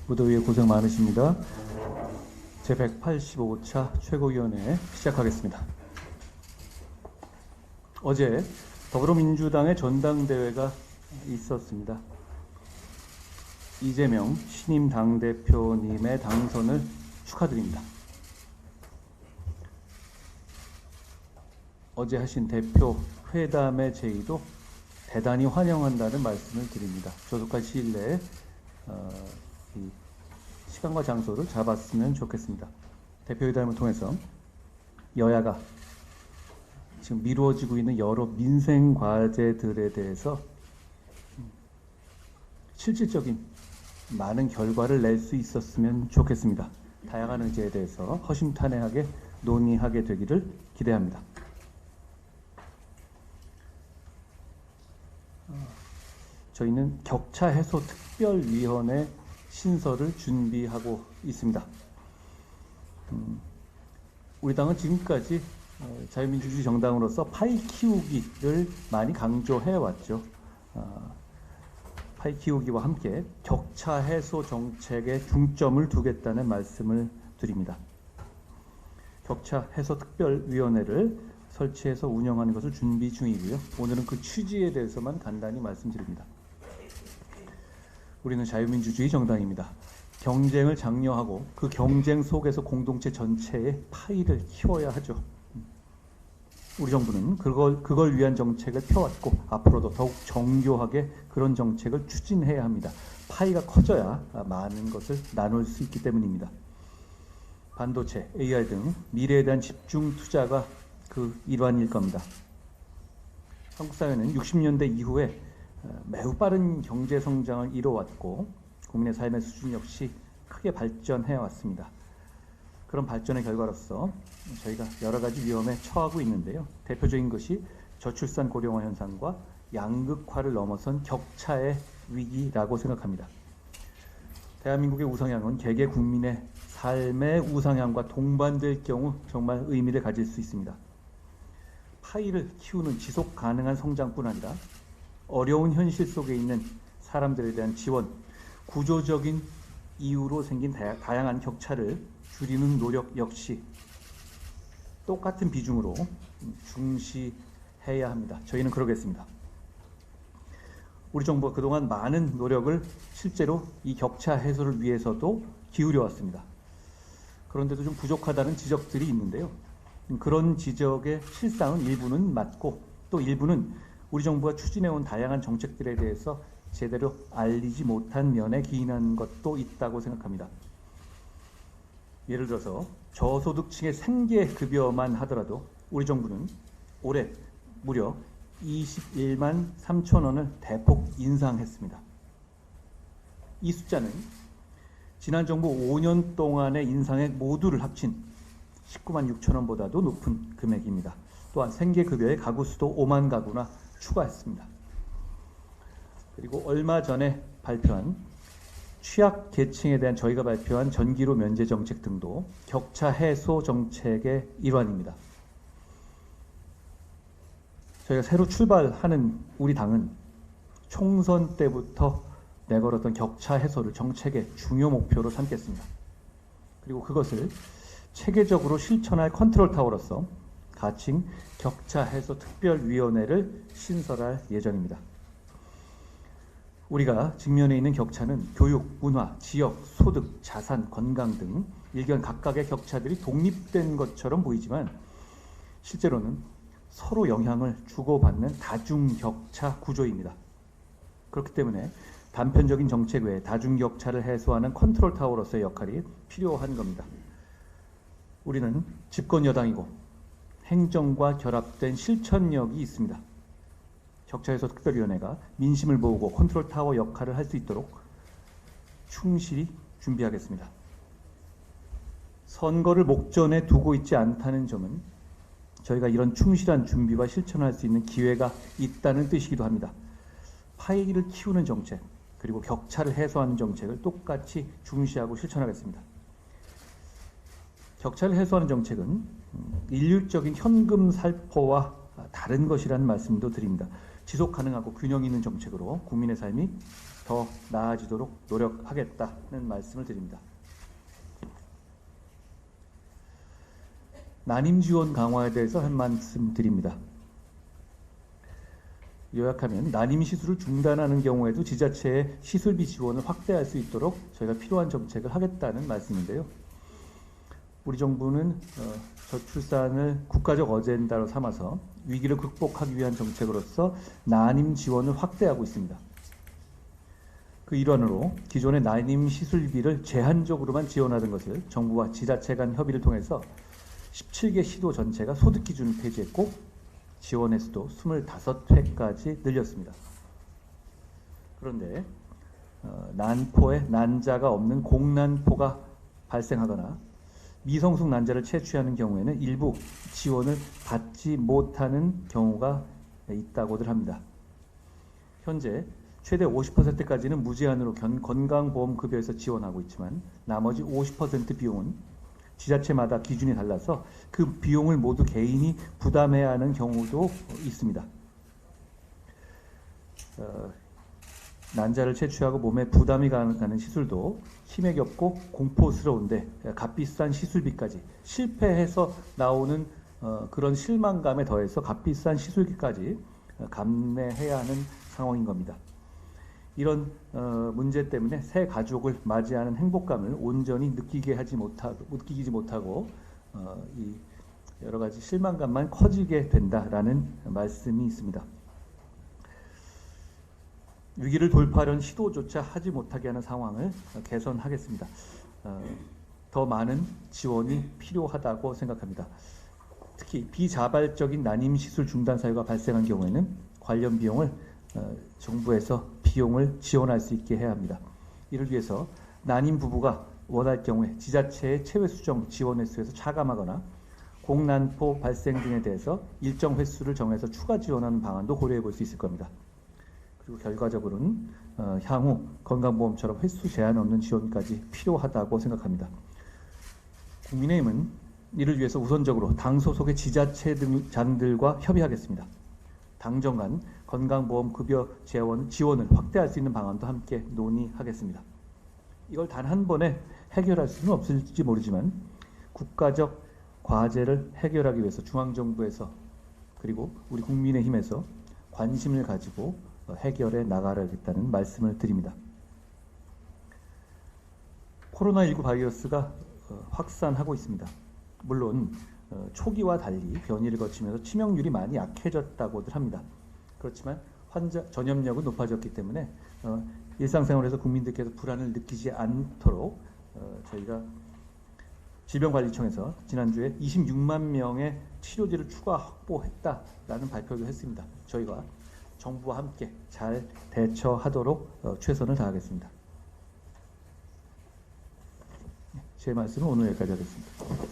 무더위에 고생 많으십니다. 제185차 최고위원회 시작하겠습니다. 어제 더불어민주당의 전당대회가 있었습니다. 이재명 신임 당대표님의 당선을 축하드립니다. 어제 하신 대표 회담의 제의도 대단히 환영한다는 말씀을 드립니다. 조속한 시일 내에 이 시간과 장소를 잡았으면 좋겠습니다. 대표회담을 통해서 여야가 지금 미루어지고 있는 여러 민생 과제들에 대해서 실질적인 많은 결과를 낼 수 있었으면 좋겠습니다. 다양한 의제에 대해서 허심탄회하게 논의하게 되기를 기대합니다. 저희는 격차 해소 특별위원회 신설을 준비하고 있습니다. 우리 당은 지금까지 자유민주주의 정당으로서 파이 키우기를 많이 강조해 왔죠. 파이 키우기와 함께 격차 해소 정책에 중점을 두겠다는 말씀을 드립니다. 격차 해소 특별위원회를 설치해서 운영하는 것을 준비 중이고요. 오늘은 그 취지에 대해서만 간단히 말씀드립니다. 우리는 자유민주주의 정당입니다. 경쟁을 장려하고 그 경쟁 속에서 공동체 전체의 파이를 키워야 하죠. 우리 정부는 그걸 위한 정책을 펴왔고 앞으로도 더욱 정교하게 그런 정책을 추진해야 합니다. 파이가 커져야 많은 것을 나눌 수 있기 때문입니다. 반도체, AI 등 미래에 대한 집중 투자가 그 일환일 겁니다. 한국 사회는 60년대 이후에 매우 빠른 경제 성장을 이뤄왔고 국민의 삶의 수준 역시 크게 발전해 왔습니다. 그런 발전의 결과로서 저희가 여러 가지 위험에 처하고 있는데요. 대표적인 것이 저출산 고령화 현상과 양극화를 넘어선 격차의 위기라고 생각합니다. 대한민국의 우상향은 개개 국민의 삶의 우상향과 동반될 경우 정말 의미를 가질 수 있습니다. 파이를 키우는 지속 가능한 성장뿐 아니라 어려운 현실 속에 있는 사람들에 대한 지원, 구조적인 이유로 생긴 다양한 격차를 줄이는 노력 역시 똑같은 비중으로 중시해야 합니다. 저희는 그러겠습니다. 우리 정부가 그동안 많은 노력을 실제로 이 격차 해소를 위해서도 기울여 왔습니다. 그런데도 좀 부족하다는 지적들이 있는데요. 그런 지적의 실상은 일부는 맞고 또 일부는 우리 정부가 추진해온 다양한 정책들에 대해서 제대로 알리지 못한 면에 기인한 것도 있다고 생각합니다. 예를 들어서 저소득층의 생계급여만 하더라도 우리 정부는 올해 무려 21만 3천 원을 대폭 인상했습니다. 이 숫자는 지난 정부 5년 동안의 인상액 모두를 합친 19만 6천 원보다도 높은 금액입니다. 또한 생계급여의 가구 수도 5만 가구나 추가했습니다. 그리고 얼마 전에 발표한 취약 계층에 대한 저희가 발표한 전기료 면제 정책 등도 격차 해소 정책의 일환입니다. 저희가 새로 출발하는 우리 당은 총선 때부터 내걸었던 격차 해소를 정책의 중요 목표로 삼겠습니다. 그리고 그것을 체계적으로 실천할 컨트롤 타워로서 가칭 격차 해소 특별위원회를 신설할 예정입니다. 우리가 직면해 있는 격차는 교육, 문화, 지역, 소득, 자산, 건강 등 일견 각각의 격차들이 독립된 것처럼 보이지만 실제로는 서로 영향을 주고받는 다중격차 구조입니다. 그렇기 때문에 단편적인 정책 외에 다중격차를 해소하는 컨트롤 타워로서의 역할이 필요한 겁니다. 우리는 집권 여당이고 행정과 결합된 실천력이 있습니다. 격차해소 특별위원회가 민심을 모으고 컨트롤 타워 역할을 할 수 있도록 충실히 준비하겠습니다. 선거를 목전에 두고 있지 않다는 점은 저희가 이런 충실한 준비와 실천할 수 있는 기회가 있다는 뜻이기도 합니다. 파이를 키우는 정책, 그리고 격차를 해소하는 정책을 똑같이 중시하고 실천하겠습니다. 격차를 해소하는 정책은 일률적인 현금 살포와 다른 것이라는 말씀도 드립니다. 지속 가능하고 균형 있는 정책으로 국민의 삶이 더 나아지도록 노력하겠다는 말씀을 드립니다. 난임 지원 강화에 대해서 한 말씀 드립니다. 요약하면 난임 시술을 중단하는 경우에도 지자체의 시술비 지원을 확대할 수 있도록 저희가 필요한 정책을 하겠다는 말씀인데요. 우리 정부는 저출산을 국가적 어젠다로 삼아서 위기를 극복하기 위한 정책으로서 난임 지원을 확대하고 있습니다. 그 일환으로 기존의 난임 시술비를 제한적으로만 지원하던 것을 정부와 지자체 간 협의를 통해서 17개 시도 전체가 소득 기준을 폐지했고 지원 횟수도 25회까지 늘렸습니다. 그런데 난포에 난자가 없는 공난포가 발생하거나 미성숙 난자를 채취하는 경우에는 일부 지원을 받지 못하는 경우가 있다고들 합니다. 현재 최대 50%까지는 무제한으로 건강보험급여에서 지원하고 있지만 나머지 50% 비용은 지자체마다 기준이 달라서 그 비용을 모두 개인이 부담해야 하는 경우도 있습니다. 난자를 채취하고 몸에 부담이 가는 시술도 힘에 겹고 공포스러운데 값비싼 시술비까지 실패해서 나오는 그런 실망감에 더해서 값비싼 시술비까지 감내해야 하는 상황인 겁니다. 이런 문제 때문에 새 가족을 맞이하는 행복감을 온전히 느끼지 못하고 이 여러 가지 실망감만 커지게 된다라는 말씀이 있습니다. 위기를 돌파하려는 시도조차 하지 못하게 하는 상황을 개선하겠습니다. 더 많은 지원이 필요하다고 생각합니다. 특히 비자발적인 난임 시술 중단 사유가 발생한 경우에는 관련 비용을 정부에서 비용을 지원할 수 있게 해야 합니다. 이를 위해서 난임 부부가 원할 경우에 지자체의 체외 수정 지원 횟수에서 차감하거나 공난포 발생 등에 대해서 일정 횟수를 정해서 추가 지원하는 방안도 고려해 볼 수 있을 겁니다. 그리고 결과적으로는 향후 건강보험처럼 횟수 제한 없는 지원까지 필요하다고 생각합니다. 국민의힘은 이를 위해서 우선적으로 당 소속의 지자체장들과 협의하겠습니다. 당정 간 건강보험 급여 지원을 확대할 수 있는 방안도 함께 논의하겠습니다. 이걸 단 한 번에 해결할 수는 없을지 모르지만 국가적 과제를 해결하기 위해서 중앙정부에서 그리고 우리 국민의힘에서 관심을 가지고 해결해 나가야겠다는 말씀을 드립니다. 코로나19 바이러스가 확산하고 있습니다. 물론 초기와 달리 변이를 거치면서 치명률이 많이 약해졌다고들 합니다. 그렇지만 환자 전염력은 높아졌기 때문에 일상생활에서 국민들께서 불안을 느끼지 않도록 저희가 질병관리청에서 지난주에 26만 명의 치료제를 추가 확보했다라는 발표도 했습니다. 저희가 정부와 함께 잘 대처하도록 최선을 다하겠습니다. 제 말씀은 오늘 여기까지 하겠습니다.